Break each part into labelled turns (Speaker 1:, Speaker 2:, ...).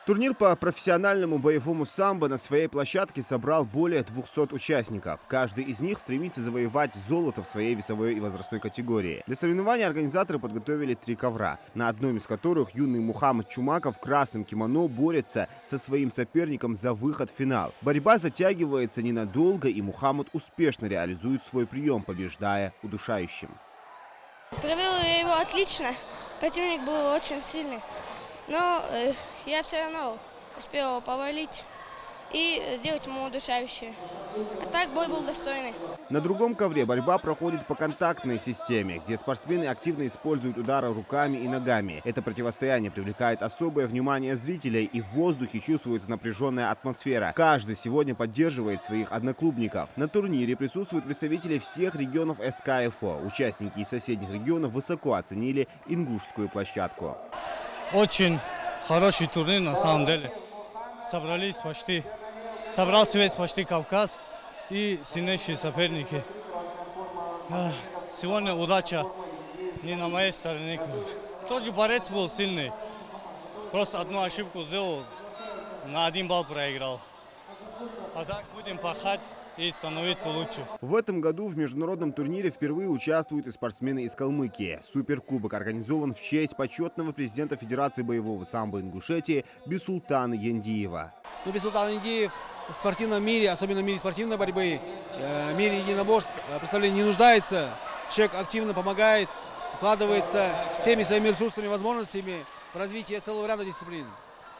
Speaker 1: Турнир по профессиональному боевому самбо на своей площадке собрал более 200 участников. Каждый из них стремится завоевать золото в своей весовой и возрастной категории. Для соревнований организаторы подготовили 3 ковра, на одном из которых юный Мухаммад Чумаков в красном кимоно борется со своим соперником за выход в финал. Борьба затягивается ненадолго, и Мухаммад успешно реализует свой прием, побеждая удушающим.
Speaker 2: Провел я его отлично, противник был очень сильный, но я все равно успел его повалить и сделать ему удушающее. А так бой был достойный.
Speaker 1: На другом ковре борьба проходит по контактной системе, где спортсмены активно используют удары руками и ногами. Это противостояние привлекает особое внимание зрителей, и в воздухе чувствуется напряженная атмосфера. Каждый сегодня поддерживает своих одноклубников. На турнире присутствуют представители всех регионов СКФО. Участники из соседних регионов высоко оценили ингушскую площадку.
Speaker 3: Очень хороший турнир на самом деле. Собрался весь почти Кавказ и сильнейшие соперники. Сегодня удача не на моей стороне. Тоже борец был сильный. Просто одну ошибку сделал, на 1 балл проиграл. А так будем пахать и становиться лучше.
Speaker 1: В этом году в международном турнире впервые участвуют и спортсмены из Калмыкии. Суперкубок организован в честь почетного президента Федерации боевого самбо Ингушетии Бисултана Яндиева.
Speaker 4: Бисултан Яндиев в спортивном мире, особенно в мире спортивной борьбы, в мире единоборств, представления не нуждается. Человек активно помогает, вкладывается всеми своими ресурсами и возможностями в развитие целого ряда дисциплин,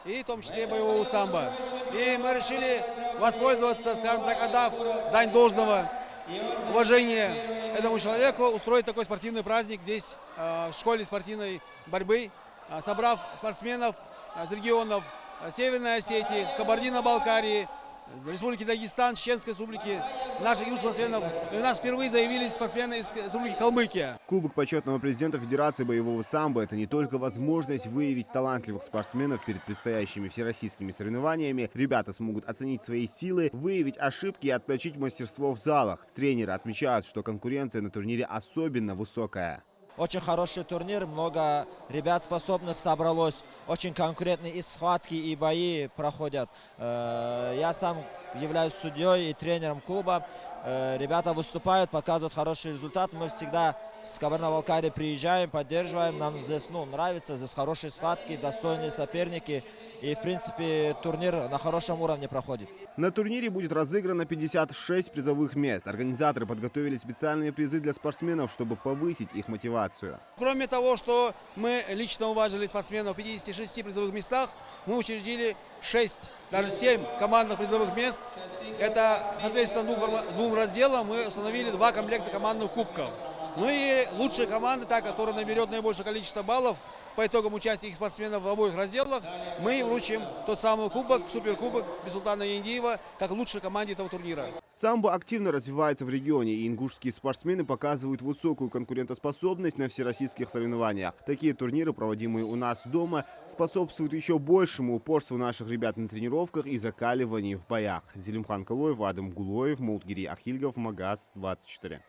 Speaker 4: и в том числе боевого самбо. И мы решили воспользоваться, скажем так, отдав дань должного уважения этому человеку, устроить такой спортивный праздник здесь, в школе спортивной борьбы, собрав спортсменов из регионов Северной Осетии, Кабардино-Балкарии, Республики Дагестан, Чеченской Республики, наших спортсменов. И у нас впервые заявились спортсмены из Республики Калмыкия.
Speaker 1: Кубок почетного президента Федерации боевого самбо – это не только возможность выявить талантливых спортсменов перед предстоящими всероссийскими соревнованиями. Ребята смогут оценить свои силы, выявить ошибки и отточить мастерство в залах. Тренеры отмечают, что конкуренция на турнире особенно высокая.
Speaker 5: Очень хороший турнир, много ребят способных собралось, очень конкурентные и схватки, и бои проходят. Я сам являюсь судьей и тренером клуба. Ребята выступают, показывают хороший результат. Мы всегда с Кабардино-Балкарии приезжаем, поддерживаем. Нам здесь нравится, здесь хорошие схватки, достойные соперники. И, в принципе, турнир на хорошем уровне проходит.
Speaker 1: На турнире будет разыграно 56 призовых мест. Организаторы подготовили специальные призы для спортсменов, чтобы повысить их мотивацию.
Speaker 4: Кроме того, что мы лично уважили спортсменов в 56 призовых местах, мы учредили 6, даже 7 командных призовых мест. Это, соответственно, двум разделам мы установили 2 комплекта командных кубков. Ну и лучшая команда, та, которая наберет наибольшее количество баллов по итогам участия их спортсменов в обоих разделах, мы вручим тот самый кубок, суперкубок Бисултана Яндиева, как лучшей команде этого турнира.
Speaker 1: Самбо активно развивается в регионе, и ингушские спортсмены показывают высокую конкурентоспособность на всероссийских соревнованиях. Такие турниры, проводимые у нас дома, способствуют еще большему упорству наших ребят на тренировках и закаливании в боях. Зелимхан Калоев, Адам Гулоев, Молдгири Ахильгов, Магаз 24.